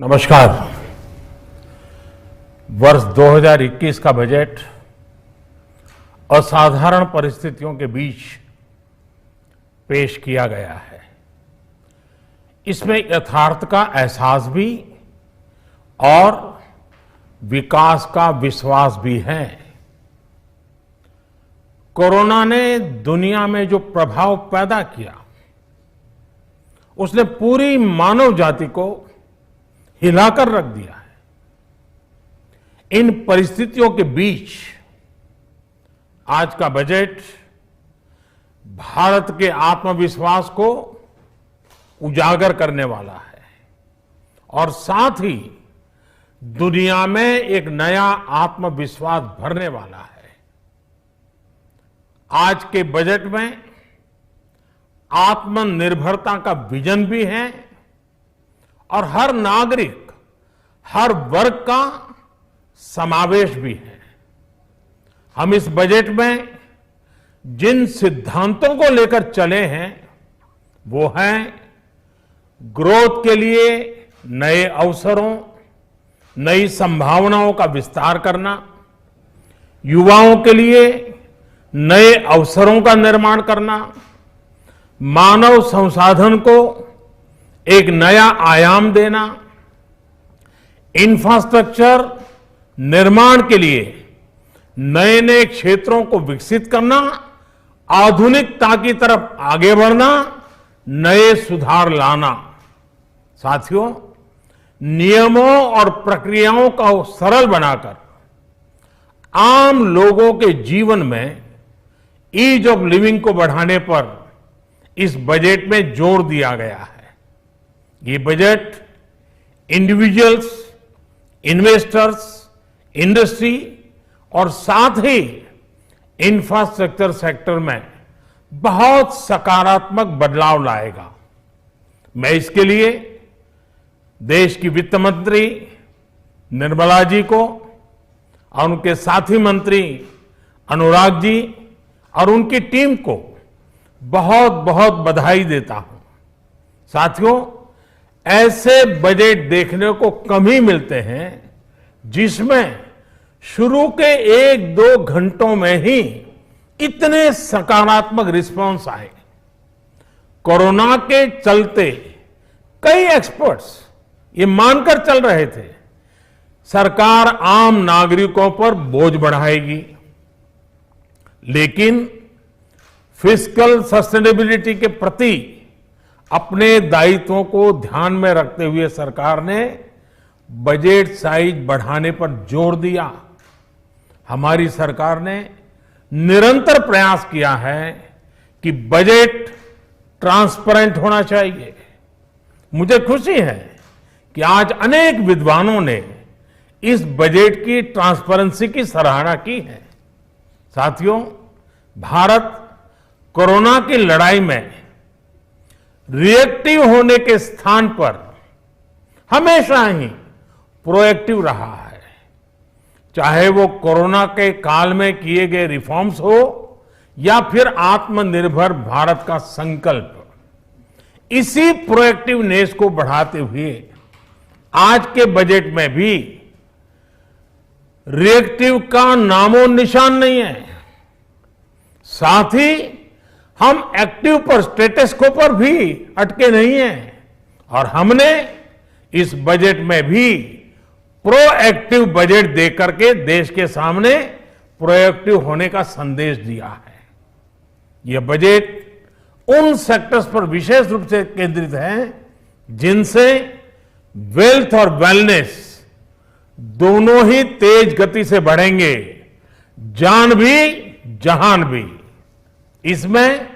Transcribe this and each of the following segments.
नमस्कार। वर्ष 2021 का बजट असाधारण परिस्थितियों के बीच पेश किया गया है। इसमें यथार्थ का एहसास भी और विकास का विश्वास भी है। कोरोना ने दुनिया में जो प्रभाव पैदा किया, उसने पूरी मानव जाति को हिलाकर रख दिया है। इन परिस्थितियों के बीच आज का बजट भारत के आत्मविश्वास को उजागर करने वाला है और साथ ही दुनिया में एक नया आत्मविश्वास भरने वाला है। आज के बजट में आत्मनिर्भरता का विजन भी है और हर नागरिक, हर वर्ग का समावेश भी है। हम इस बजट में जिन सिद्धांतों को लेकर चले हैं वो हैं ग्रोथ के लिए नए अवसरों, नई संभावनाओं का विस्तार करना, युवाओं के लिए नए अवसरों का निर्माण करना, मानव संसाधन को एक नया आयाम देना, इंफ्रास्ट्रक्चर निर्माण के लिए नए नए क्षेत्रों को विकसित करना, आधुनिकता की तरफ आगे बढ़ना, नए सुधार लाना। साथियों, नियमों और प्रक्रियाओं को सरल बनाकर आम लोगों के जीवन में ईज ऑफ लिविंग को बढ़ाने पर इस बजट में जोर दिया गया है। ये बजट इंडिविजुअल्स, इन्वेस्टर्स, इंडस्ट्री और साथ ही इंफ्रास्ट्रक्चर सेक्टर में बहुत सकारात्मक बदलाव लाएगा। मैं इसके लिए देश की वित्त मंत्री निर्मला जी को और उनके साथी मंत्री अनुराग जी और उनकी टीम को बहुत बहुत बधाई देता हूं। साथियों, ऐसे बजट देखने को कम ही मिलते हैं जिसमें शुरू के 1-2 घंटों में ही इतने सकारात्मक रिस्पांस आए। कोरोना के चलते कई एक्सपर्ट्स ये मानकर चल रहे थे सरकार आम नागरिकों पर बोझ बढ़ाएगी, लेकिन फिस्कल सस्टेनेबिलिटी के प्रति अपने दायित्वों को ध्यान में रखते हुए सरकार ने बजट साइज बढ़ाने पर जोर दिया। हमारी सरकार ने निरंतर प्रयास किया है कि बजट ट्रांसपेरेंट होना चाहिए। मुझे खुशी है कि आज अनेक विद्वानों ने इस बजट की ट्रांसपेरेंसी की सराहना की है। साथियों, भारत कोरोना की लड़ाई में रिएक्टिव होने के स्थान पर हमेशा ही प्रोएक्टिव रहा है। चाहे वो कोरोना के काल में किए गए रिफॉर्म्स हो या फिर आत्मनिर्भर भारत का संकल्प, इसी प्रोएक्टिवनेस को बढ़ाते हुए आज के बजट में भी रिएक्टिव का नामो निशान नहीं है। साथ ही हम एक्टिव पर, स्टेटस को पर भी अटके नहीं हैं और हमने इस बजट में भी प्रोएक्टिव बजट देकर के देश के सामने प्रोएक्टिव होने का संदेश दिया है। यह बजट उन सेक्टर्स पर विशेष रूप से केंद्रित है जिनसे वेल्थ और वेलनेस दोनों ही तेज गति से बढ़ेंगे, जान भी जहान भी। इसमें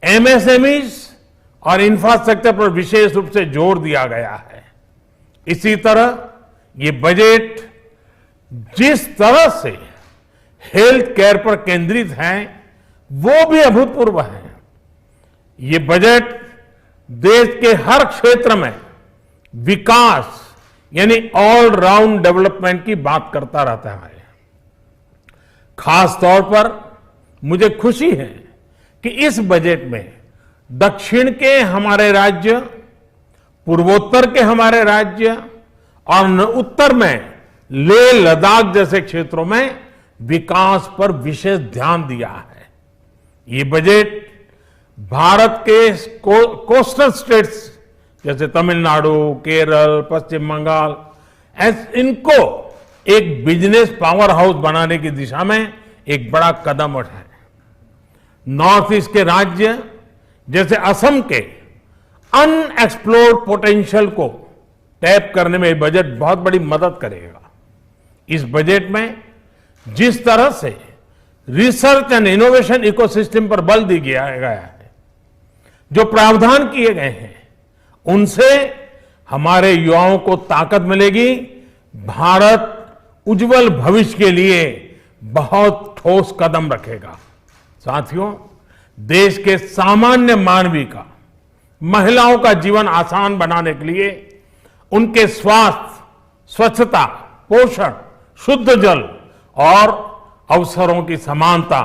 एमएसएमईज और इंफ्रास्ट्रक्चर पर विशेष रूप से जोर दिया गया है। इसी तरह ये बजट जिस तरह से हेल्थ केयर पर केंद्रित है वो भी अभूतपूर्व है। ये बजट देश के हर क्षेत्र में विकास यानी ऑल राउंड डेवलपमेंट की बात करता रहता है। खास तौर पर मुझे खुशी है कि इस बजट में दक्षिण के हमारे राज्य, पूर्वोत्तर के हमारे राज्य और उत्तर में लेह लद्दाख जैसे क्षेत्रों में विकास पर विशेष ध्यान दिया है। ये बजट भारत के कोस्टल स्टेट्स जैसे तमिलनाडु, केरल, पश्चिम बंगाल, इनको एक बिजनेस पावर हाउस बनाने की दिशा में एक बड़ा कदम उठाए। नॉर्थ ईस्ट के राज्य जैसे असम के अनएक्सप्लोर्ड पोटेंशियल को टैप करने में ये बजट बहुत बड़ी मदद करेगा। इस बजट में जिस तरह से रिसर्च एंड इनोवेशन इकोसिस्टम पर बल दिया गया है, जो प्रावधान किए गए हैं, उनसे हमारे युवाओं को ताकत मिलेगी। भारत उज्जवल भविष्य के लिए बहुत ठोस कदम रखेगा। साथियों, देश के सामान्य मानवी का, महिलाओं का जीवन आसान बनाने के लिए उनके स्वास्थ्य, स्वच्छता, पोषण, शुद्ध जल और अवसरों की समानता,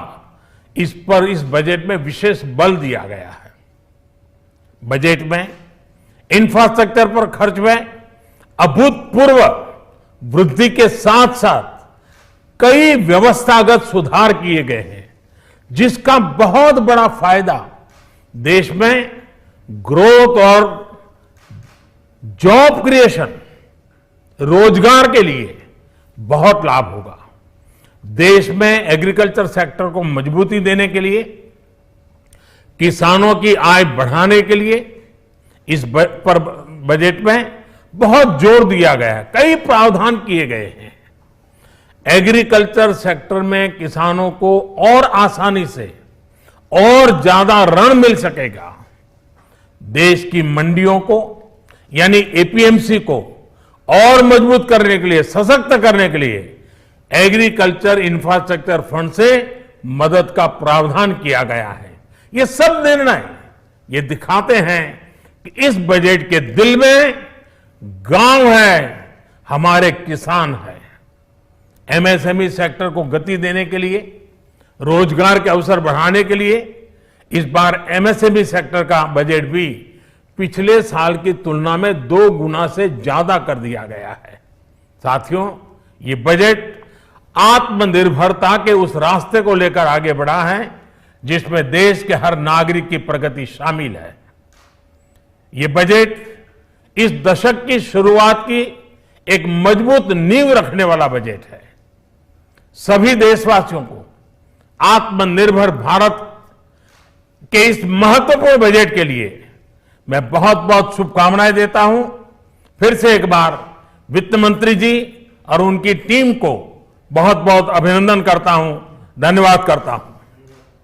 इस पर इस बजट में विशेष बल दिया गया है। बजट में इंफ्रास्ट्रक्चर पर खर्च में अभूतपूर्व वृद्धि के साथ साथ कई व्यवस्थागत सुधार किए गए हैं, जिसका बहुत बड़ा फायदा देश में ग्रोथ और जॉब क्रिएशन, रोजगार के लिए बहुत लाभ होगा। देश में एग्रीकल्चर सेक्टर को मजबूती देने के लिए, किसानों की आय बढ़ाने के लिए इस पर बजट में बहुत जोर दिया गया है। कई प्रावधान किए गए हैं। एग्रीकल्चर सेक्टर में किसानों को और आसानी से और ज्यादा ऋण मिल सकेगा। देश की मंडियों को यानी एपीएमसी को और मजबूत करने के लिए, सशक्त करने के लिए एग्रीकल्चर इंफ्रास्ट्रक्चर फंड से मदद का प्रावधान किया गया है। ये सब निर्णय ये दिखाते हैं कि इस बजट के दिल में गांव है, हमारे किसान है। एमएसएमई सेक्टर को गति देने के लिए, रोजगार के अवसर बढ़ाने के लिए इस बार एमएसएमई सेक्टर का बजट भी पिछले साल की तुलना में 2 गुना से ज्यादा कर दिया गया है। साथियों, ये बजट आत्मनिर्भरता के उस रास्ते को लेकर आगे बढ़ा है जिसमें देश के हर नागरिक की प्रगति शामिल है। ये बजट इस दशक की शुरुआत की एक मजबूत नींव रखने वाला बजट है। सभी देशवासियों को आत्मनिर्भर भारत के इस महत्वपूर्ण बजट के लिए मैं बहुत बहुत शुभकामनाएं देता हूं। फिर से एक बार वित्त मंत्री जी और उनकी टीम को बहुत बहुत अभिनंदन करता हूं, धन्यवाद करता हूं।